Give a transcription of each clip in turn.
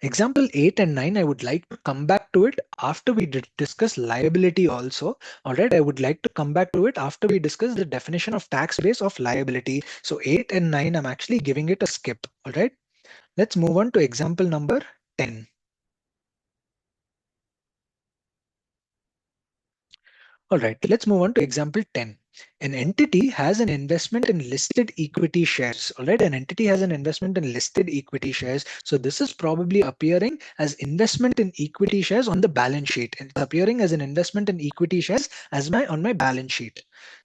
Example 8 and 9, I would like to come back to it after we discuss liability also. All right, I would like to come back to it after we discuss the definition of tax base of liability. So 8 and 9, I'm actually giving it a skip. All right, let's move on to example number 10. All right, let's move on to example 10. An entity has an investment in listed equity shares. All right, an entity has an investment in listed equity shares. So this is probably appearing as investment in equity shares on the balance sheet. It's appearing as an investment in equity shares as my on my balance sheet.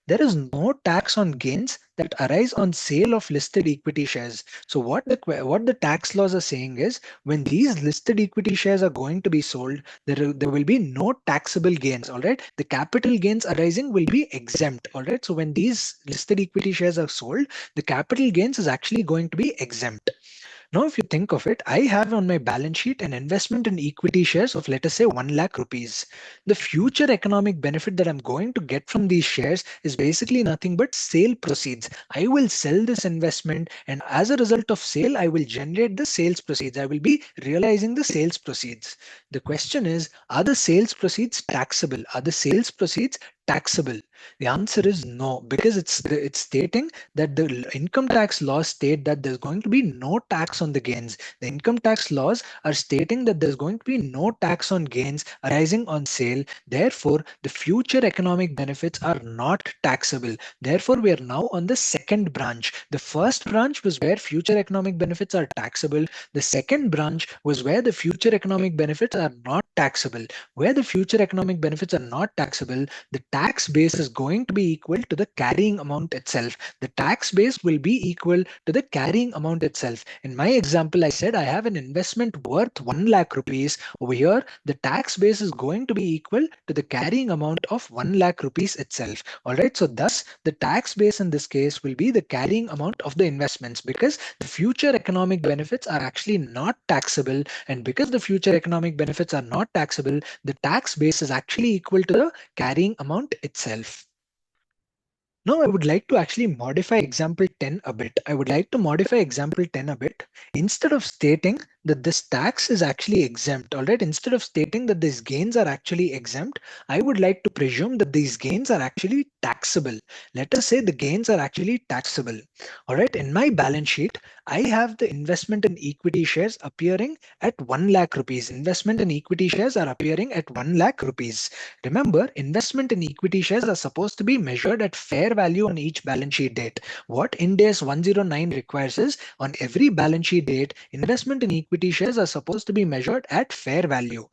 There is no tax on gains that arise on sale of listed equity shares. So what the tax laws are saying is when these listed equity shares are going to be sold, there will be no taxable gains. All right, the capital gains arising will be exempt. All right, so when these listed equity shares are sold, the capital gains is actually going to be exempt. Now, if you think of it, I have on my balance sheet an investment in equity shares of, let us say, 1 lakh rupees. The future economic benefit that I'm going to get from these shares is basically nothing but sale proceeds. I will sell this investment, and as a result of sale, I will generate the sales proceeds. I will be realizing the sales proceeds. The question is, are the sales proceeds taxable? Are the sales proceeds taxable? The answer is no, because it's stating that the income tax laws state that there's going to be no tax on the gains. The income tax laws are stating that there's going to be no tax on gains arising on sale. Therefore, the future economic benefits are not taxable. Therefore, we are now on the second branch. The first branch was where future economic benefits are taxable. The second branch was where the future economic benefits are not taxable. Where the future economic benefits are not taxable, the tax base is going to be equal to the carrying amount itself. The tax base will be equal to the carrying amount itself. In my example, I said I have an investment worth 1 lakh rupees. Over here, the tax base is going to be equal to the carrying amount of 1 lakh rupees itself. All right, so thus the tax base in this case will be the carrying amount of the investments, because the future economic benefits are actually not taxable. And because the future economic benefits are not taxable, the tax base is actually equal to the carrying amount itself. Now, I would like to actually modify example 10 a bit. I would like to modify example 10 a bit. Instead of stating that this tax is actually exempt, all right, instead of stating that these gains are actually exempt, I would like to presume that these gains are actually taxable. Let us say the gains are actually taxable. All right, in my balance sheet, I have the investment in equity shares appearing at 1 lakh rupees. Investment in equity shares are appearing at 1 lakh rupees. Remember, investment in equity shares are supposed to be measured at fair value on each balance sheet date. What Ind AS 109 requires is on every balance sheet date, investment in equity shares are supposed to be measured at fair value.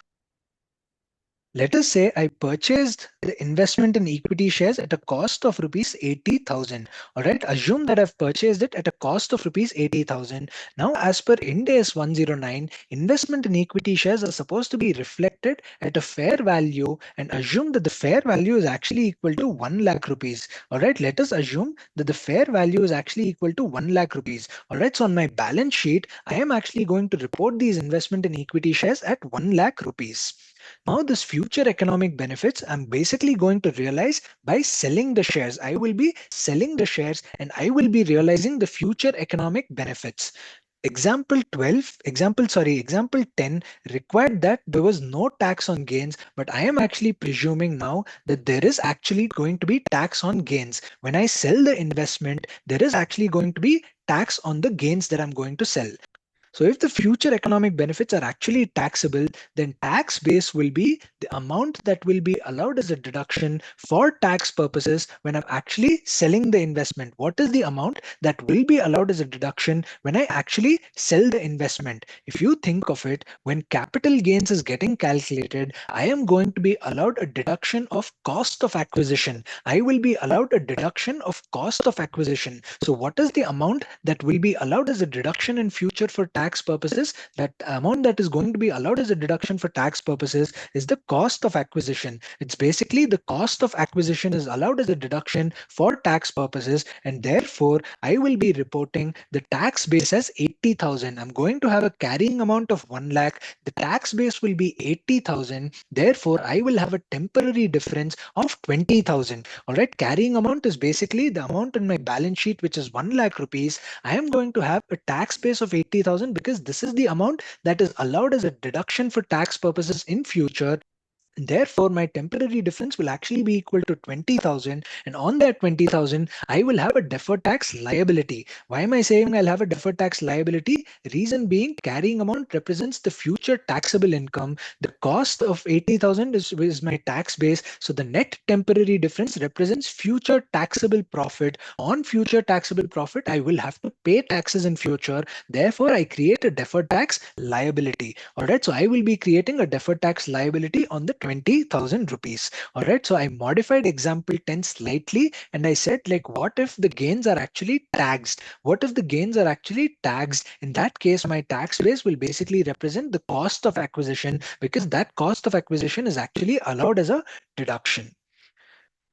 Let us say I purchased the investment in equity shares at a cost of rupees 80,000. All right, assume that I've purchased it at a cost of rupees 80,000. Now, as per Ind AS 109, investment in equity shares are supposed to be reflected at a fair value, and assume that the fair value is actually equal to 1 lakh rupees. All right, let us assume that the fair value is actually equal to 1 lakh rupees. All right, so on my balance sheet, I am actually going to report these investment in equity shares at 1 lakh rupees. Now, this future economic benefits I'm basically going to realize by selling the shares. I will be selling the shares and I will be realizing the future economic benefits. Example 10 required that there was no tax on gains, but I am actually presuming now that there is actually going to be tax on gains. When I sell the investment, there is actually going to be tax on the gains that I'm going to sell. So if the future economic benefits are actually taxable, then tax base will be the amount that will be allowed as a deduction for tax purposes when I'm actually selling the investment. What is the amount that will be allowed as a deduction when I actually sell the investment? If you think of it, when capital gains is getting calculated, I am going to be allowed a deduction of cost of acquisition. I will be allowed a deduction of cost of acquisition. So what is the amount that will be allowed as a deduction in future for tax purposes? That amount that is going to be allowed as a deduction for tax purposes is the cost of acquisition. It's basically the cost of acquisition is allowed as a deduction for tax purposes, and therefore I will be reporting the tax base as 80,000. I'm going to have a carrying amount of 1 lakh. The tax base will be 80,000. Therefore, I will have a temporary difference of 20,000. All right, carrying amount is basically the amount in my balance sheet which is 1 lakh rupees. I am going to have a tax base of 80,000 because this is the amount that is allowed as a deduction for tax purposes in future. Therefore, my temporary difference will actually be equal to 20,000. And on that 20,000, I will have a deferred tax liability. Why am I saying I'll have a deferred tax liability? Reason being, carrying amount represents the future taxable income. The cost of 80,000 is my tax base. So the net temporary difference represents future taxable profit. On future taxable profit, I will have to pay taxes in future. Therefore, I create a deferred tax liability. All right, so I will be creating a deferred tax liability on the 20,000 rupees. All right, so I modified example 10 slightly and I said, like, what if the gains are actually taxed? What if the gains are actually taxed? In that case, my tax base will basically represent the cost of acquisition, because that cost of acquisition is actually allowed as a deduction.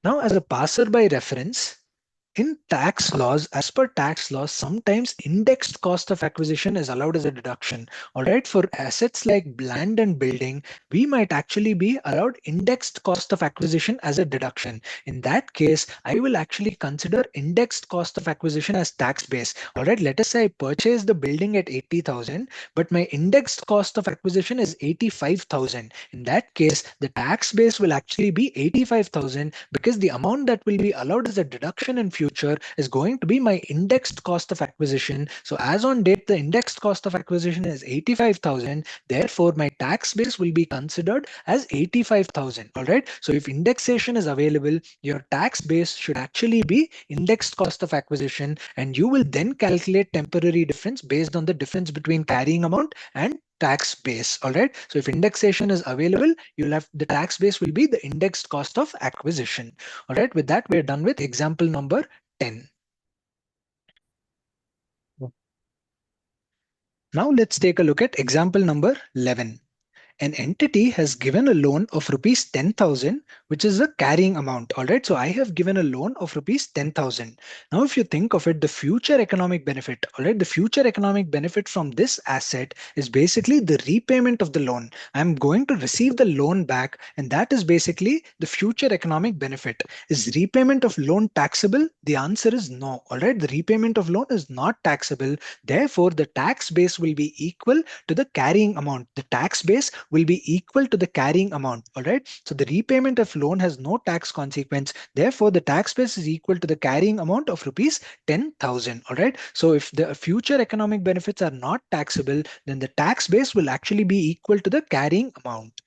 Now, as a passerby reference, in tax laws, as per tax laws, sometimes indexed cost of acquisition is allowed as a deduction. All right, for assets like land and building, we might actually be allowed indexed cost of acquisition as a deduction. In that case, I will actually consider indexed cost of acquisition as tax base. All right, let us say I purchased the building at 80,000, but my indexed cost of acquisition is 85,000. In that case, the tax base will actually be 85,000, because the amount that will be allowed as a deduction in future is going to be my indexed cost of acquisition. So as on date, the indexed cost of acquisition is 85,000. Therefore, my tax base will be considered as 85,000. All right. So if indexation is available, your tax base should actually be indexed cost of acquisition, and you will then calculate temporary difference based on the difference between carrying amount and tax base. All right. So if indexation is available, you'll have the tax base will be the indexed cost of acquisition. All right. With that, we're done with example number 10. Now let's take a look at example number 11. An entity has given a loan of rupees 10,000, which is a carrying amount. All right. So I have given a loan of rupees 10,000. Now, if you think of it, the future economic benefit, all right, the future economic benefit from this asset is basically the repayment of the loan. I'm going to receive the loan back, and that is basically the future economic benefit. Is repayment of loan taxable? The answer is no. All right. The repayment of loan is not taxable. Therefore, the tax base will be equal to the carrying amount. The tax base will be equal to the carrying amount. All right. So the repayment of loan has no tax consequence. Therefore, the tax base is equal to the carrying amount of rupees 10,000. All right. So if the future economic benefits are not taxable, then the tax base will actually be equal to the carrying amount.